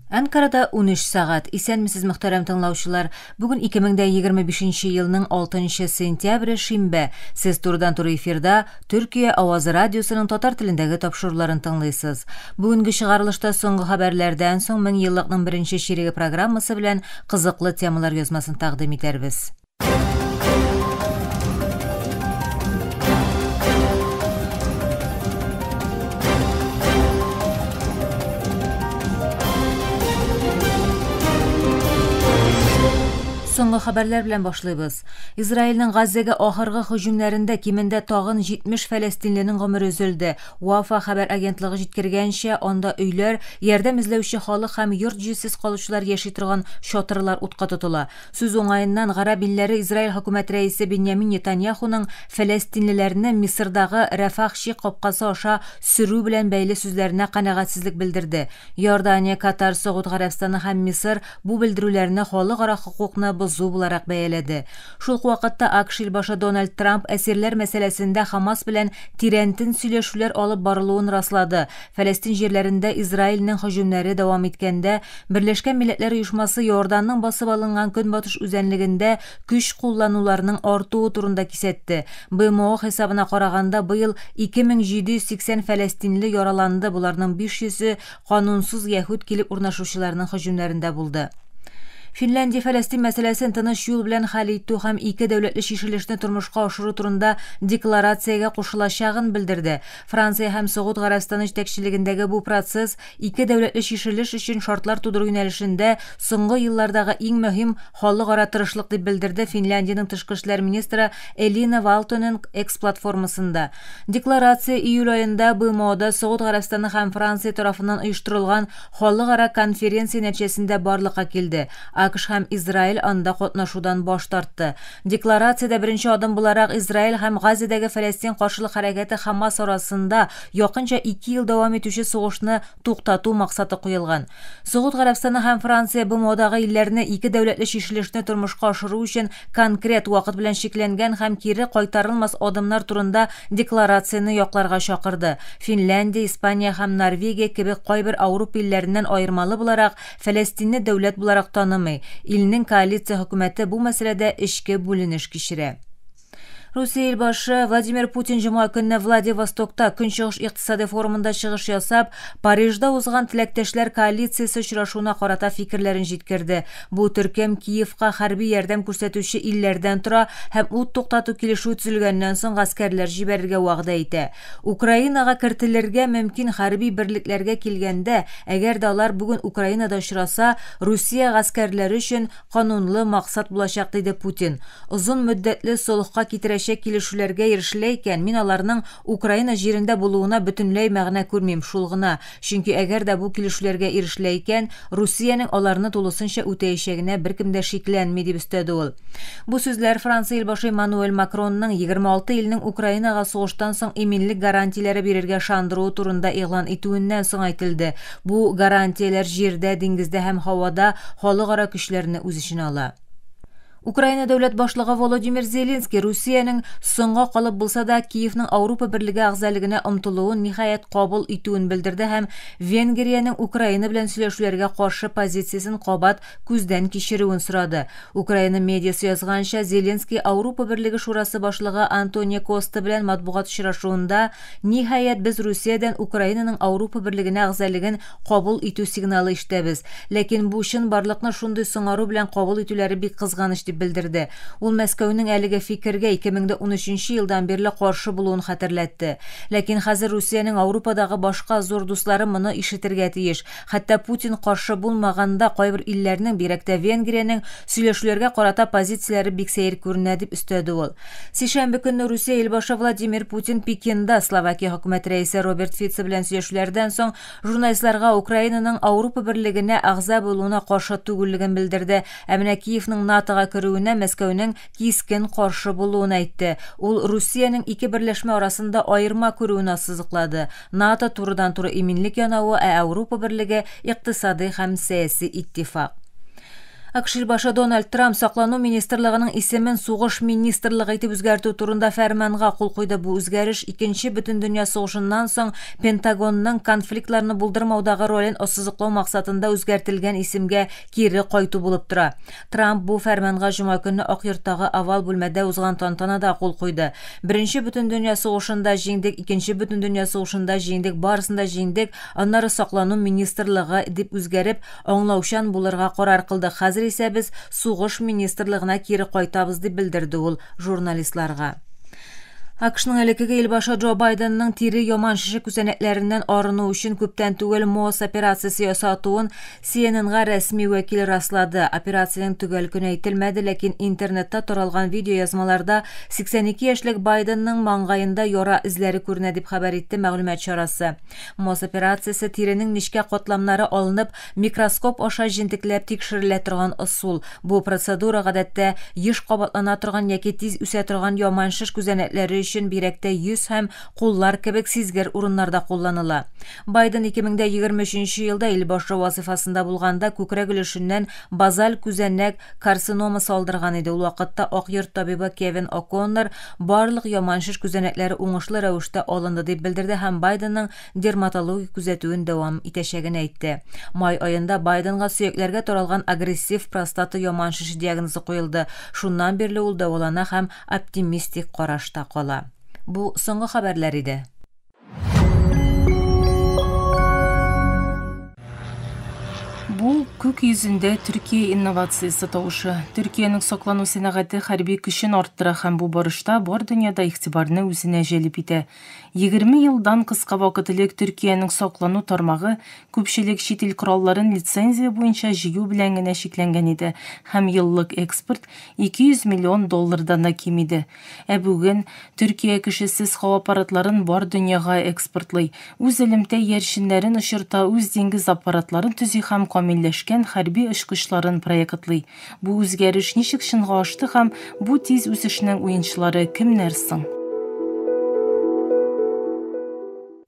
Анкарада 13 сағат. Исәнмесез мөхтәрәм тыңлаучылар. Бүген 2025 елның 6 сентябрі шимбә. Сез турыдан-туры эфирда Төркия Авазы радиосының татар телендәге тапшыруларын тыңлыйсыз. Бүгенге чыгарылышта соңгы хәбәрләрдән соң 1000 еллыкның беренче ширеге программасы белән кызыклы темалар язмасын тәкъдим итәрбез. Соңгы хәбәрләр белән башлыйбыз. Израильнең Газзага ахыргы һөҗүмнәрендә кимендә тагын 70 фәлестинленең гомере өзелде. Уафа хәбәр агентлыгы җиткергәнчә, анда өйләр, ярдәм эзләүче халык һәм йорт-җирсез калучылар яши торган шатырлар утка тотыла. Сүз уңаеннан гарәп илләре Израиль хөкүмәт рәисе Беньямин Нетаньяхуның фәлестинлеләрне Мисырдагы Рафахши капкасы аша сөрү белән бәйле сүзләренә канәгатьсезлек белдерде. Иордания, Катар, Сауд Гарәбстаны һәм Мисыр бу белдерүләрне халыкара хукукны бозу буларак бәяләде. Шул ук вакытта АКШ башы Дональд Трамп әсирләр мәсьәләсендә Хамас белән тирәнтен сөйләшүләр алып барылуын раслады. Фәлестин җирләрендә Израильнең һөҗүмнәре дәвам иткәндә, Берләшкән Милләтләр Оешмасы Иорданның басып алынган Көнбатыш үзәнлегендә көч куллануларның артуы турында кисәтте. БМО хисабына караганда, быел 2780 фәлестинле яраланды, буларның 500-ы канунсыз яһүд килеп урнашучыларның һөҗүмнәрендә булды. Финляндия Фәлестин мәсьәләсен тыныч юл белән хәл итү һәм ике дәүләтле чишелешне тормышка ашыру турында декларациягә кушылачагын белдерде. Франция һәм Сауд Гарәбстаны җитәкчелегендәге бу процесс ике дәүләтле чишелеш өчен шартлар тудыру юнәлешендә соңгы еллардагы иң мөһим халыкара тырышлык дип белдерде Финляндиянең тышкы эшләр министры Элина Валтонен X-платформасында. Декларация июль аенда БМОда Сауд Гарәбстаны һәм Франция тарафыннан оештырылган халыкара конференция нәтиҗәсендә барлыкка килде. АКШ һәм Израиль анда катнашудан баш тартты. Декларациядә беренче адым буларак Израиль һәм Газадагы Фәлестин каршылык хәрәкәте Хамас арасында якынча 2 ел дәвам итүче сугышны туктату максаты куелган. Сауд Гарәбстаны һәм Франция БМОдагы илләрне ике дәүләтле чишелешне тормышка ашыру өчен конкрет вакыт белән шикләнгән һәм кире кайтарылмас адымнар турында декларацияны якларга чакырды. Финляндия, Испания һәм Норвегия кебек кайбер Авропа илләреннән аермалы буларак Фәлестинне дәүләт буларак танымый. Илнең коалиция хөкүмәте бу мәсьәләдә эчке бүленеш кичерә. Русия башы Владимир Путин җомга көнне Владивостокта Көнчыгыш икътисади форумында чыгыш ясап, Парижда узган теләктәшләр коалициясе очрашуына карата фикерләрен җиткерде. Бу төркем Киевка хәрби ярдәм күрсәтүче илләрдән тора һәм ут туктату килешү төзелгәннән соң гаскәрләр җибәрергә вәгъдә итә. Украинага кертелергә мөмкин хәрби берлекләргә килгәндә, әгәр дә алар бүген Украинада очраса, Русия гаскәрләре өчен канунлы максат булачак, диде Путин. Узун мөддәтле солыхка китерә килешүләргә ирешелә икән, мин аларның Украина җирендә булуына бөтенләй мәгънә күрмим, шул гына. Чөнки әгәр дә бу килешүләргә ирешелә икән, Русиянең аларны тулысынча үтәячәгенә беркем дә шикләнми, дип өстәде ул. Бу сүзләр Франция башы Эммануэль Макронның 26 илнең Украинага сугыштан соң иминлек гарантияләре бирергә шандыруы турында игълан итүеннән соң әйтелде. Бу гарантияләр җирдә, диңгездә һәм һавада халыкара көчләрне үз иченә ала. Украина дәүләт башлыгы Володимир Зеленский Русиянең соңга калып булса да Киевның Авропа берлеге агъзалыгына омтылуын ниһаять кабул итүен белдерде һәм Венгриянең Украина белән сөйләшүләргә каршы позициясен кабат күздән кичерүен сорады. Украина медиасы язганча, Зеленский Авропа берлеге шурасы башлыгы Антонио Коста белән матбугат очрашуында ниһаять без Русиядән Украинаның Авропа берлегенә агъзалыгын кабул итү сигналы ишетәбез. Ләкин бу чын барлыкны шундый соңару белән кабул итүләре бик кызганыч дип белдерде. Ул Мәскәүнең әлеге фикергә 2013 елдан бирле каршы булуын хәтерләтте. Ләкин хәзер Русиянең Авропадагы башка зур дуслары моны ишетергә тиеш. Хәтта Путин каршы булмаганда кайбер илләрнең, бигрәк Венгриянең сөйләшүләргә карата позицияләре бик сәер күренә, дип өстәде ул. Сишәмбе көнне Русия илбашы Владимир Путин Пекинда Словакия хөкүмәт рәисе Роберт Фице белән сөйләшүләрдән соң журналистларга Украинаның Авропа берлегенә агъза булуына каршы түгеллеген белдерде. Ә менә Киевның НАТОга керүенә Мәскәүнең кискен каршы булуын әйтте. Ул Русиянең ике берләшмә арасында аерма күрүен ассызыклады. НАТО турыдан-туры иминлек янавы, ә Авропа берлеге икътисади һәм сәяси иттифак. АКШ башы Дональд Трамп саклану министрлыгының исемен сугыш министрлыгы итеп үзгәртү турында фәрманга кул куйды. Бу үзгәреш Икенче бөтен дөнья сугышыннан соң Пентагонның конфликтларны булдырмаудагы ролен ассызыклау максатында үзгәртелгән исемгә кире кайту булып тора. Трамп бу фәрманга җома көнне Ак йорттагы овал бүлмәдә узган тантанада кул куйды. Беренче бөтен дөнья сугышында җиңдек, Икенче бөтен дөнья сугышында җиңдек, барысында җиңдек, аннары саклану министрлыгы дип үзгәреп, аңлаучан булырга карар кылды. Хәзер исә без сугыш министрлыгына кире кайтабыз дип белдерде ул журналистларга. АКШның элекеге елбашы Джо Байденның тире яман шеше күзәнәкләреннән арыну өчен күптән түгел МОЗ операциясе ясатуын CNN-га рәсми вәкил раслады. Операциянең төгәл көне әйтелмәде, ләкин интернетта таралган видеоязмаларда 82 яшьлек Байденның маңгаенда яра эзләре күренә дип хәбәр итте мәгълүмат чарасы. МОЗ операциясе тиренең нечкә катламнары алынып, микроскоп аша җентекләп тикшерелә торган ысул. Бу процедура гадәттә еш кабатлана торган яки тиз үсә торган яман шеш күзәнәкләре өчен бирәктә йөз һәм куллар кебек сизгер урыннарда кулланыла. Байден 2023 елда илбашы вазифасында булганда күкрәк өлешеннән базаль күзәнәк карцинома салдырган иде. Ул вакытта Ак йорт табибы Кевин О'Коннор барлык яман шеш күзәнәкләре уңышлы рәвештә алынды дип белдерде һәм Байденның дерматологик күзәтүен дәвам итәчәген әйтте. Май аенда Байденга сөякләргә таралган агрессив простата яман шеше диагнозы куелды. Шуннан бирле ул дәвалана һәм оптимистик карашта кала. Бу соңгы хәбәрләр иде. Бу күк йөзендә Төркия инновациясе тавышы. Төркиянең саклану сәнәгате хәрби көчен арттыра һәм бу барышта бар дөньяда игътибарны үзенә җәлеп итә. 20 елдан кыска вакыт элек Төркиянең саклану тармагы күпчелек чит ил коралларын лицензия буенча җыю белән генә шикләнгән иде һәм еллык экспорт $200 миллион да ким иде. Бүген Төркия кешесез һава аппаратларын бар дөньяга экспортлый. Үз элемтә яршиннәрен очырта, үз диңгез аппаратларын төзи һәм камилләшкән хәрби очкычларын проектлый. Бу үзгәреш ничек чынга ашты һәм бу тиз үсешнең уенчылары кемнәр соң?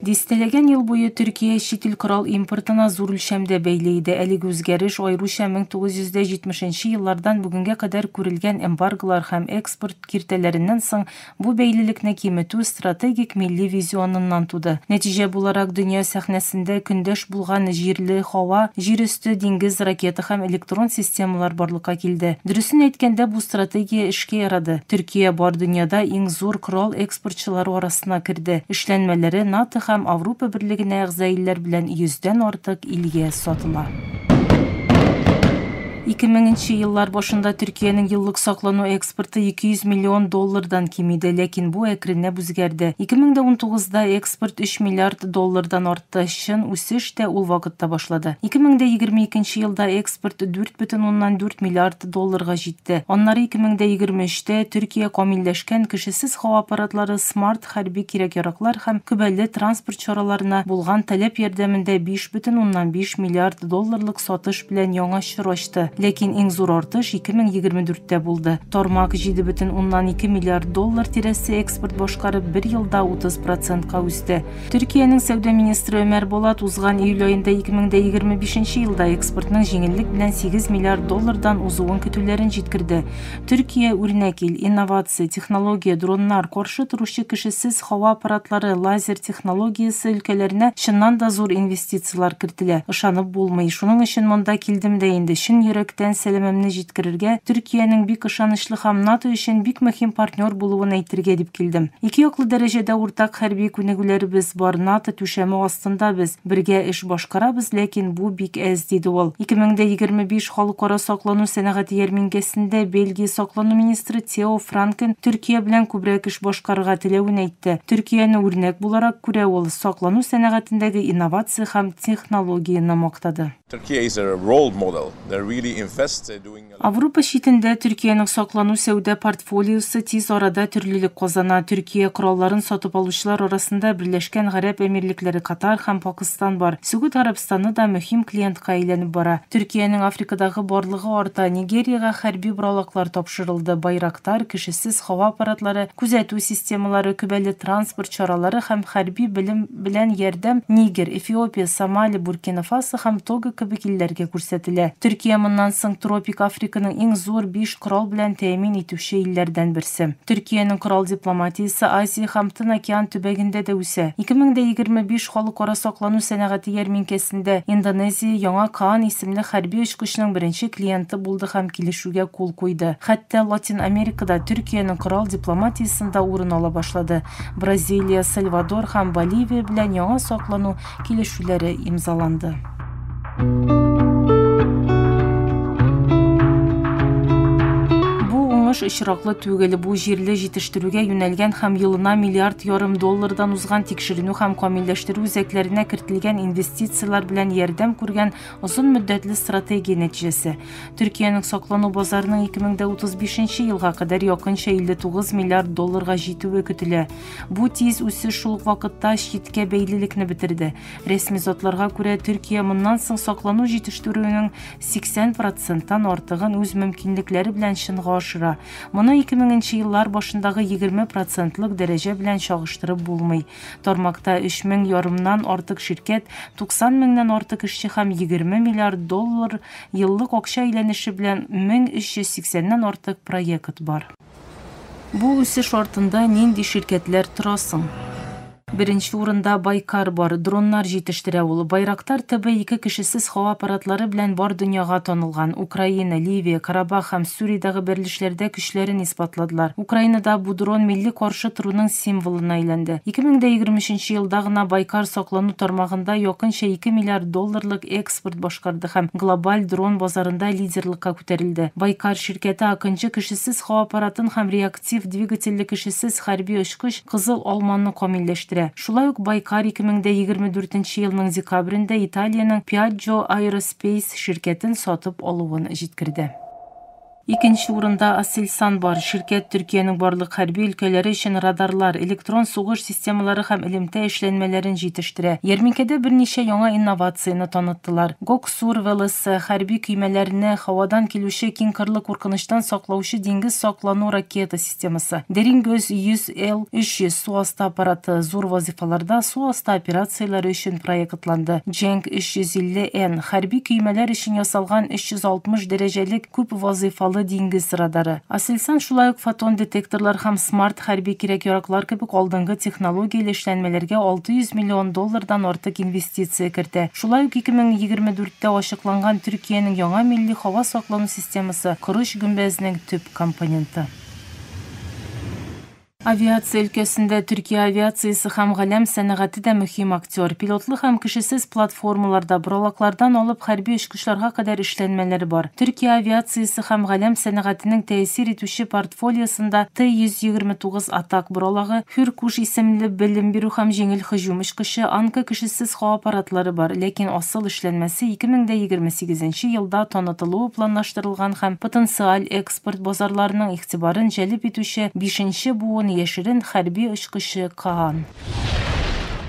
Дистәләгән ел буе Төркия чит ил корал импортына зур өлчәмдә бәйле иде. Әлеге үзгәреш аеруча 1970 еллардан бүгенгә кадәр күрелгән эмбарголар һәм экспорт киртәләреннән соң бу бәйлелекне киметү стратегик милли визионыннан туды. Нәтиҗә буларак дөнья сәхнәсендә көндәш булган җирле, һава, җир өсте, диңгез, ракета һәм электрон системалар барлыкка килде. Дөресен әйткәндә, бу стратегия эшкә ярады. Төркия бар дөньяда иң зур корал экспортчылары арасына керде. Эшләнмәләре НАТО һәм Авропа берлегенә әгъза илләр белән 100дән артык илгә сатыла. 2000 еллар башында Төркиянең еллык саклану экспорты $200 миллион ким иде, ләкин бу әкренләп үзгәрде. 2019да экспорт $3 миллиард артты, чын үсеш тә ул вакытта башлады. 2022 елда экспорт $4,4 миллиард җитте. Аннары 2023дә Төркия камилләшкән кешесез һава аппаратлары, смарт хәрби кирәк-яраклар һәм күбәле транспорт чараларына булган таләп ярдәмендә $5,5 миллиард сатыш белән яңа чор ачты. Ләкин иң зур артыш 2024дә булды. Тармак $7,2 миллиард тирәсе экспорт башкарып 1 елда 30%ка үсте. Төркиянең сәүдә министры Өмәр Болат узган июль аенда 2025 елда экспортның җиңеллек белән $8 миллиард узуын көтүләрен җиткерде. Төркия үрнәк ил, инновация, технология, дроннар, каршы торучы кешесез һава аппаратлары, лазер технологиясе өлкәләренә чыннан да зур инвестициялар кертелә. Ышанып булмый. Шуның өчен монда килдем дә инде. Йөрәктән сәламемне җиткерергә, Төркиянең бик ышанычлы һәм НАТО өчен бик мөһим партнер булуын әйтергә дип килдем. Ике яклы дәрәҗәдә уртак хәрби күнегүләребез бар. НАТО түшәме астында без бергә эш башкарабыз, ләкин бу бик әз, диде ул. 2025 халыкара саклану сәнәгате ярминкәсендә Бельгия саклану министры Тео Франкен Төркия белән күбрәк эш башкарырга теләвен әйтте. Төркияне үрнәк буларак күрә ул, саклану сәнәгатендәге инновация һәм технологияны мактады. Авропа читендә Төркиянең саклану сәүдә портфолиосы тиз арада төрлелек казана. Төркия коралларын сатып алучылар арасында Берләшкән Гарәп Әмирлекләре, Катар һәм Пакистан бар. Сәгүд Арабстаны да мөһим клиентка әйләнеп бара. Төркиянең Африкадагы барлыгы арта. Нигерияга хәрби бралаклар тапшырылды. Байрактар, кешесез һава аппаратлары, күзәтү системалары, күбәле транспорт чаралары һәм хәрби белем белән ярдәм Нигер, Эфиопия, Сомали, Буркина Фасо һәм Того кебек илләргә күрсәтелә. Төркия моннан андан соң тропик Африканың иң зур 5 корал белән тәэмин итүче илләрдән берсе. Төркиянең корал дипломатиясе Азия һәм Тын океан төбәгендә дә үсә. 2025 халыкара саклану сәнәгате ярминкәсендә Индонезия яңа Каан исемле хәрби очкычның беренче клиенты булды һәм килешүгә кул куйды. Хәтта Латин Америкада Төркиянең корал дипломатиясендә урын ала башлады. Бразилия, Сальвадор һәм Боливия белән яңа саклану килешүләре имзаланды. Очраклы түгел, бу җирле җитештерүгә юнәлгән һәм елына миллиард ярым доллардан узган тикшеренү һәм камилләштерү үзәкләренә кертелгән инвестициялар белән ярдәм күргән озын мөддәтле стратегия нәтиҗәсе. Төркиянең саклану базарының 2035 елга кадәр якынча 59 миллиард долларга җитүе көтелә. Бу тиз үсеш шул ук вакытта читкә бәйлелекне бетерде. Рәсми затларга күрә, Төркия моннан соң саклану җитештерүенең 80%-тан артыгын үз мөмкинлекләре белән чынга ашыра. Моны 2000 еллар башындагы 20%-лык дәрәҗә белән чагыштырып булмый. Тармакта 3000 ярымнан артык ширкәт, 90 меңнән артык эшче һәм 20 миллиард доллар еллык акча әйләнеше белән 1380-нән артык проект бар. Бу үсеш артында нинди ширкәтләр тора соң? Беренче урында Байкар бар, дроннар җитештерә ул. Байрактар ТБ-2 кешесез һава аппаратлары белән бар дөньяга танылган. Украина, Ливия, Карабах һәм Сүриядәге берлешләрдә көчләрен испатладылар. Украинада бу дрон милли каршы торуның символына әйләнде. 2023 елда гына Байкар саклану тармагында якынча 2 миллиард долларлык экспорт башкарды һәм глобаль дрон базарында лидерлыкка күтәрелде. Байкар ширкәте акынчы кешесез һава аппаратын һәм реактив двигательле кешесез хәрби очкыч Кызыл Алманы камилләштерә. Шулай ук Байкар 2024 елның декабрендә Италиянең Piaggio Aerospace ширкәтен сатып алуын җиткерде. Икенче урында Aselsan бар. Ширкәт Төркиянең барлык хәрби өлкәләре өчен радарлар, электрон сугыш системалары һәм элемтә эшләнмәләрен җитештерә. Ярминкәдә берничә яңа инновацияны таныттылар. Гоксур ВЛС хәрби көймәләрне һавадан килүче киң кырлы куркыныштан саклаучы диңгез саклану ракета системасы. Дерингөз 100L-300 су асты аппараты зур вазифаларда су асты операциялары өчен проектланды. Дженк 350N хәрби көймәләр өчен ясалган 360 дәрәҗәлек күп вазифалы диңгез радары. Aselsan шулай ук фотон детекторлар һәм смарт хәрби кирәк-яраклар кебек алдынгы технологияле эшләнмәләргә 600 миллион доллардан артык инвестиция кертә. Шулай ук 2024-тә ачыкланган Төркиянең яңа милли һава саклану системасы Корыш гөмбәзенең төп компоненты. Авиация өлкәсендә Төркия авиациясе һәм галәм сәнәгате дә мөһим актер. Пилотлы һәм кешесез платформаларда боралаклардан алып хәрби очкычларга кадәр эшләнмәләр бар. Төркия авиациясе һәм галәм сәнәгатенең тәэсир итүче портфолиосында Т-129 атак боралагы, Хөркуш исемле белем бирү һәм җиңел һөҗүм очкычы, Анка кешесез һава аппаратлары бар, ләкин асыл эшләнмәсе 2028 елда танытылуы планлаштырылган һәм потенциаль экспорт базарларының игътибарын җәлеп итүче 5нче буын яшерен хәрби очкычы Каан.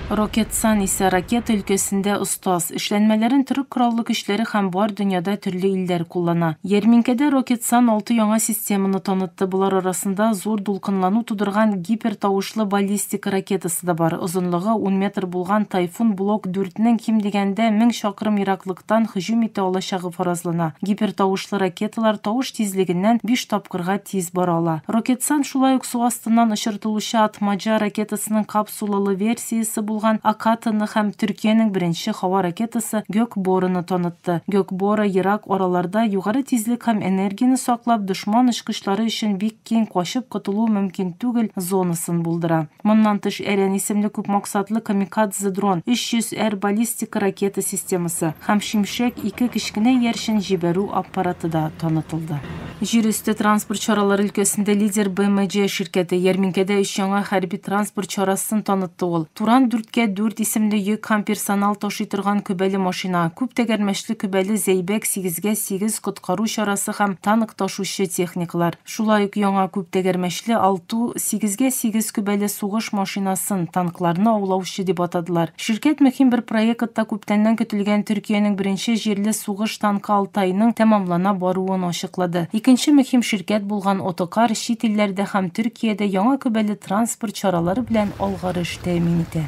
Roketsan исә ракета өлкәсендә остаз. Эшләнмәләрен төрек кораллы көчләре һәм бар дөньяда төрле илләр куллана. Ярминкәдә Roketsan 6 яңа системаны танытты. Булар арасында зур дулкынлану тудырган гипертавышлы баллистика ракетасы да бар. Озынлыгы 10 метр булган Тайфун блок 4-нең ким дигәндә 1000 чакрым ераклыктан һөҗүм итә алачагы фаразлана. Гипертавышлы ракеталар тавыш тизлегеннән 5 тапкырга тиз бара ала. Roketsan шулай ук су астыннан очыртылучы Атмаджа ракетасының капсулалы версиясе булган Акатаны һәм Төркиянең беренче һава ракетасы Gökboran'ы танытты. Gökbora ерак араларда югары тизлек һәм энергияны саклап, дошман очкычлары өчен бик киң качып котылу мөмкин түгел зонасын булдыра. Моннан тыш Әрән исемле күп максатлы камикадзе дрон, 300R баллистика ракета системасы һәм Шимшек 2 кечкенә яршын җибәрү аппараты да танытылды. Җир өсте транспорт чаралары өлкәсендә лидер BMG ширкәте ярминкәдә 3 яңа хәрби транспорт чарасын танытты ул. Туран 4x4 исемле йөк һәм персонал ташый торган күбәле машина, күп тәгәрмәчле күбәле Зәйбәк 8x8 коткару чарасы һәм танк ташучы техникалар. Шулай ук яңа күп тәгәрмәчле Алту 8x8 күбәле сугыш машинасын танкларны аулаучы дип атадылар. Ширкәт мөһим бер проектта күптәннән көтелгән Төркиянең беренче җирле сугыш танкы Алтайның тәмамлана баруын ачыклады. Икенче мөһим ширкәт булган Отокар чит илләрдә һәм Төркиядә яңа күбәле транспорт чаралары белән алгарыш тәэмин итә.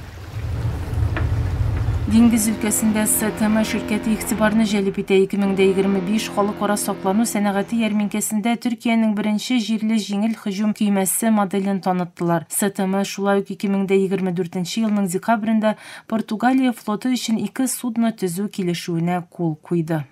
Диңгез өлкәсендә СТМ şirketi игътибарны җәлеп итә. 2025 халыкара саклану сәнәгате ярминкәсендә Төркиянең беренче җирле җиңел һөҗүм көймәсе моделен таныттылар. СТМ шулай ук 2024 елның декабрендә Португалия флоты өчен 2 судно төзү килешүенә кул куйды.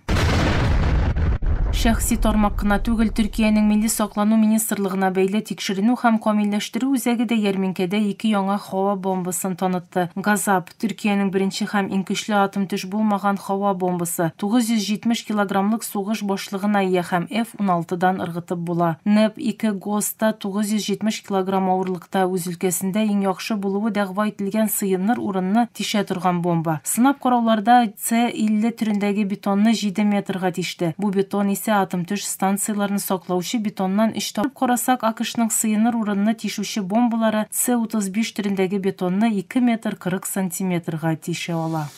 Шәхси тармак кына түгел, Төркиянең Милли саклану министрлыгына бәйле тикшеренү һәм камилләштерү үзәге дә ярминкәдә 2 яңа һава бомбасын танытты. Газап Төркиянең беренче һәм иң көчле атом төш булмаган һава бомбасы 970 килограммлык сугыш башлыгына ия һәм F-16дан ыргытып була. НЭП-2 ГОСта 970 килограмм авырлыкта үз өлкәсендә иң яхшы булуы дәгъва ителгән сыйыныр урынны тишә торган бомба. Сынап карауларда С-50 төрендәге бетонны 7 метрга тиште. Бу бетон атом төш станцияларын саклаучы бетоннан 3 тапкыр карасак, АКШның сыйыныр урынны тишүче бомбалары С-35 төрендәге бетонны 2 метр 40 сантиметрга тише ала.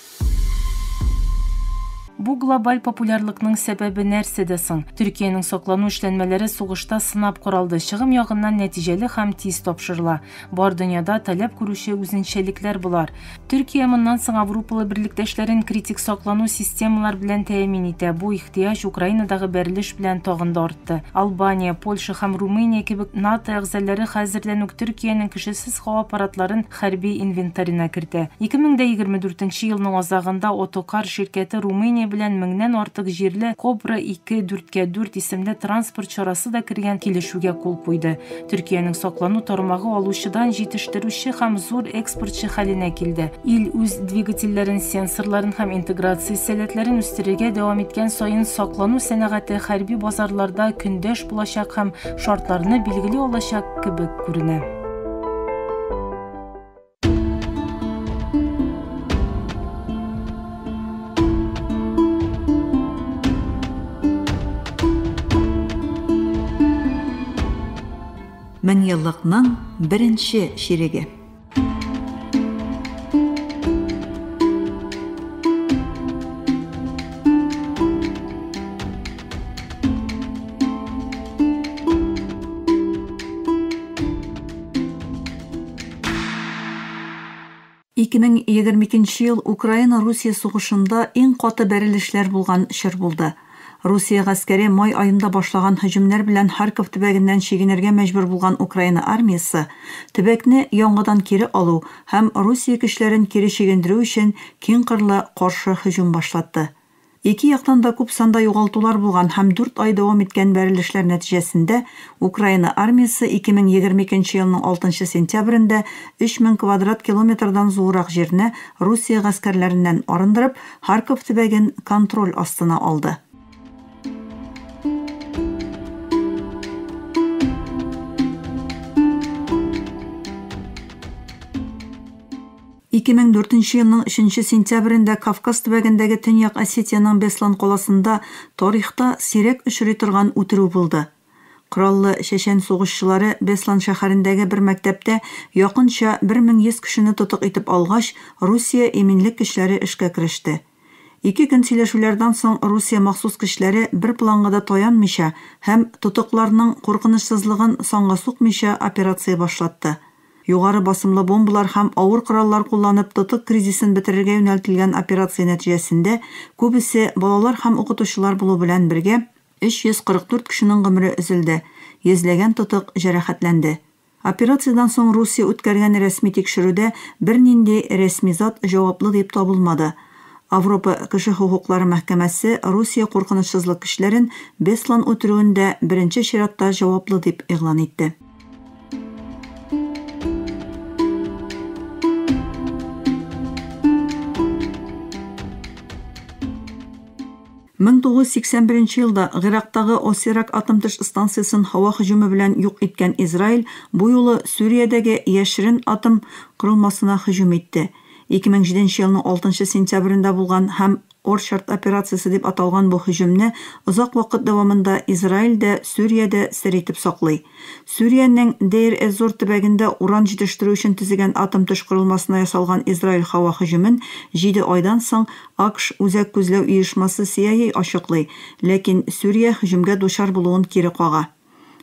Бу глобаль популярлыкның сәбәбе нәрсәдә соң? Төркиянең саклану эшләнмәләре сугышта сынап каралды. Чыгым ягыннан нәтиҗәле һәм тиз тапшырыла. Бар дөньяда таләп күрүче үзенчәлекләр булар. Төркия моннан соң Европалы берлектәшләрен критик саклану системалар белән тәэмин итә. Бу ихтыяҗ Украинадагы бәрелеш белән тагын да артты. Албания, Польша һәм Румыния кебек НАТО әгъзалары хәзердән үк Төркиянең кешесез һава аппаратларын хәрби инвентарына кертә. 2024 елның азагында Otokar şirketi Румыния белән 1000нән артык җирле Кобра 2-4x4 исемле транспорт чарасы да кергән килешүгә кул куйды. Төркиянең саклану тармагы алучыдан җитештерүче һәм зур экспортчы хәленә килде. Ил үз двигательләрен, сенсорларын һәм интеграция сәләтләрен үстерергә дәвам иткән саен саклану сәнәгате хәрби базарларда көндәш булачак һәм шартларны билгели алачак кебек күренә. Мен еллыкның беренче ширеге. ел Украина-Русия сугышында иң каты бәрелешләр булган чор булды. Русия гаскәре май айында башлаган һөҗүмнәр белән Харьков төбәгеннән чигенергә мәҗбүр булган Украина армиясе төбәкне яңадан кире алу һәм Русия көчләрен кире чигендерү өчен киң кырлы каршы һөҗүм башлатты. Ике яктан да күп санда югалтулар булган һәм 4 ай дәвам иткән бәрелешләр нәтиҗәсендә Украина армиясе 2022 елның 6 сентябрендә 3000 квадрат километрдан зурак җирне Русия гаскәрләреннән арындырып, Харьков төбәген контроль астына алды. 2004 елның 3 сентябрендә Кавказ төбәгендәге Төньяк Осетияның Беслан каласында тарихта сирәк очрый торган үтерү булды. Кораллы чәчән сугышчылары Беслан шәһәрендәге бер мәктәптә якынча 1100 кешене тотык итеп алгач, Русия иминлек көчләре эшкә кереште. 2 көн сөйләшүләрдән соң Русия махсус көчләре бер планга да таянмыйча һәм тотыкларның куркынычсызлыгын санга сукмыйча операция башлатты. Югары басымлы бомбалар һәм авыр кораллар кулланып тотык кризисын бетерергә юнәлтелгән операция нәтиҗәсендә күбесе балалар һәм укытучылар булу белән бергә 344 кешенең гомере өзелде, йөзләгән тотык җәрәхәтләнде. Операциядән соң Русия үткәргән рәсми тикшерүдә бернинди рәсми зат җаваплы дип табылмады. Авропа кеше хукуклары мәхкәмәсе Русия куркынычсызлык көчләрен Беслан үтерүендә беренче чиратта җаваплы дип игълан итте. 1981 елда Гыйрактагы Осирак атом төш станциясын һава һөҗүме белән юк иткән Израиль бу юлы Сүриядәге яшерен атом корылмасына һөҗүм итте. 2007 елның 6 сентябрендә булган һәм Орчард операциясы дип аталган бу һөҗүмне озак вакыт дәвамында Израильдә, Сүриядә сер итеп саклый. Сүриянең Дейр-эз-Зор төбәгендә уран җитештерү өчен төзегән атом төш корылмасына ясалган Израиль һава һөҗүмен 7 айдан соң АКШ үзәк күзләү оешмасы CIA ачыклый, ләкин Сүрия һөҗүмгә дучар булуын кире кага.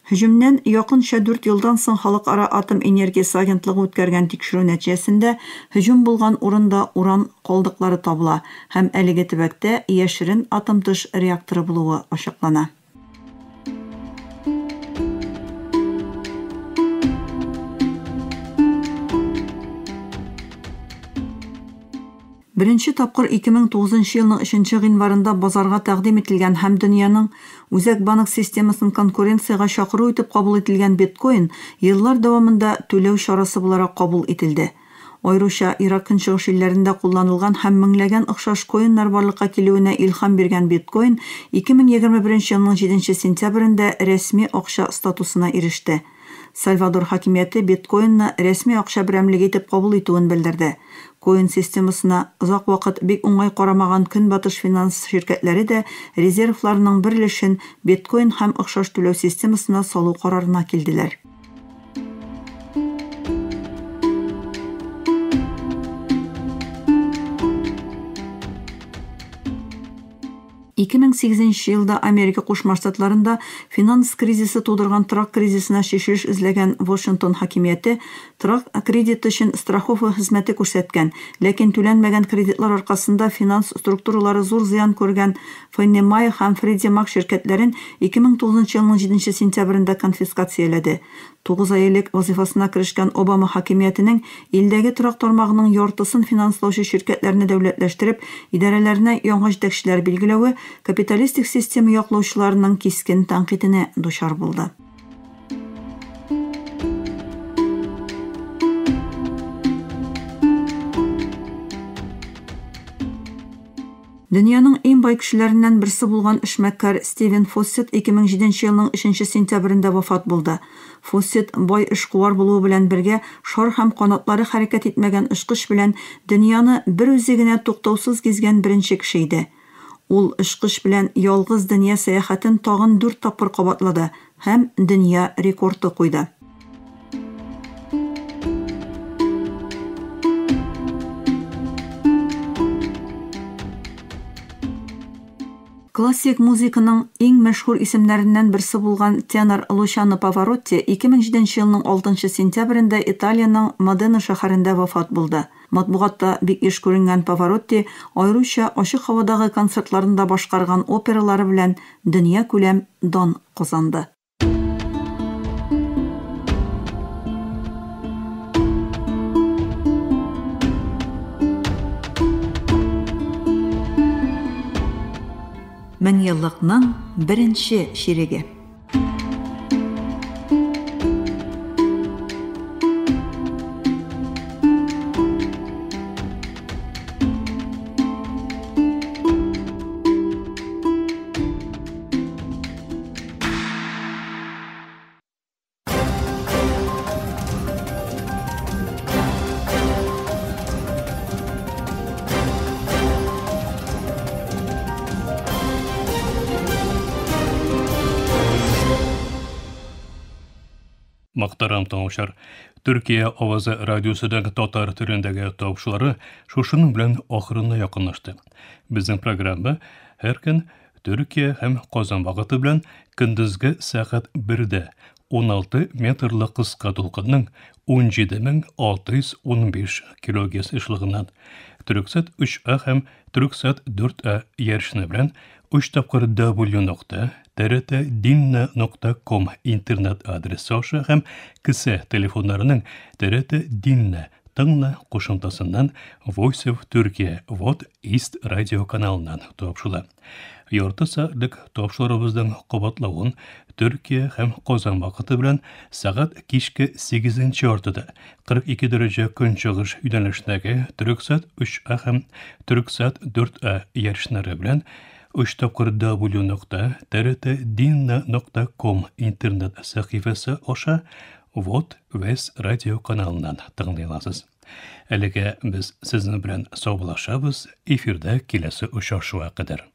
Hüҗүмнән якынча 4 елдан соң Халыкара атом энергиясе агентлыгы үткәргән тикшерү нәтиҗәсендә һөҗүм булган урында уран калдыклары табыла һәм әлеге төбәктә яшерен атом тыш реакторы булуы ачыклана. Беренче тапкыр 2009 елның 3 гыйнварында базарга тәкъдим ителгән һәм дөньяның үзәк банк системасын конкуренциягә чакыру итеп кабул ителгән биткоин еллар дәвамында түләү чарасы буларак кабул ителде. Айруча Ирак көнчыгыш илләрендә кулланылган һәм меңләгән охшаш коиннар барлыкка килүенә илһам биргән биткоин 2021 елның 7 сентябрендә рәсми акча статусына иреште. Сальвадор хакимияте биткоинны рәсми акча берәмлеге итеп кабул итүен белдерде. Коин системасына озак вакыт бик уңай карамаган көнбатыш финанс ширкәтләре дә резервларының бер өлешен биткоин һәм охшаш түләү системасына салу карарына килделәр. 2008 елда Америка Кушма Штатларында финанс кризисы тудырган торак кризисына шешеш эзләгән Вашингтон хакимияте торак кредит өчен страховка хезмәте күрсәткән, ләкин түләнмәгән кредитлар аркасында финанс структуралары зур зыян күргән Fannie Mae һәм Freddie Mac ширкәтләрен 2009 елның 7 сентябрендә конфискацияләде. 9 айлык вазифасына керешкән Обама хакимиятенең илдәге торак тармагының яртысын финанслаучы ширкәтләрне дәүләтләштереп, идарәләренә яңа җитәкчеләр билгеләве капиталистик система яклаучыларының кискен тәнкыйтенә дучар булды. Дөньяның иң бай кешеләреннән берсе булган эшмәкәр Стивен Фоссет 2007 елның 3 сентябрендә вафат булды. Фоссет бай эшкуар булуы белән бергә шар һәм канатлары хәрәкәт итмәгән очкыч белән дөньяны бер үзе генә туктаусыз гизгән беренче кеше иде. Ул очкыч белән ялгыз дөнья сәяхәтен тагын 4 тапкыр кабатлады һәм дөнья рекорды куйды. Классик музыканың иң мәшһүр исемнәреннән берсе булган тенор Лучано Паваротти 2007 елның 6 сентябрендә Италияның Модена шәһәрендә вафат булды. Матбугатта бик еш күренгән Паваротти аеруча ачык һавадагы концертларында башкарган опералары белән дөнья күләм дан казанды. Мен еллыкның беренче ширеге. Мактарам таңышар. Төркия авазы радиосыдагы татар төрендәге тапшылары шушының белән ахырына якынлашты. Безнең программа һәр көн Төркия һәм Казан вакыты белән көндезге сәгать 1дә 16 метрлык кыска тулкынның 17615 кГц эшлегеннән Төрксат 3А һәм Төрксат 4А ярышны белән 3 тапкыр w.trt.dinna.com интернет адресы аша һәм кесе телефоннарының TRT Dinna тыңна кушымтасыннан Voice of Turkey Вот East радио каналыннан тапшыла. Ярты сәгатьлек тапшырыбызның кабатлавын Төркия һәм Казан вакыты белән сәгать кичке 8 ортада 42 дәрәҗә көнчыгыш юнәлешендәге Төрксат 3А һәм Төрксат 4А ярышлары белән 3 тапкыр w.trt.dinna.com интернет сәхифәсе аша Вот Вес радио каналыннан тыңлый аласыз. Әлегә без сезнең белән саубуллашабыз, эфирдә киләсе очрашуга кадәр.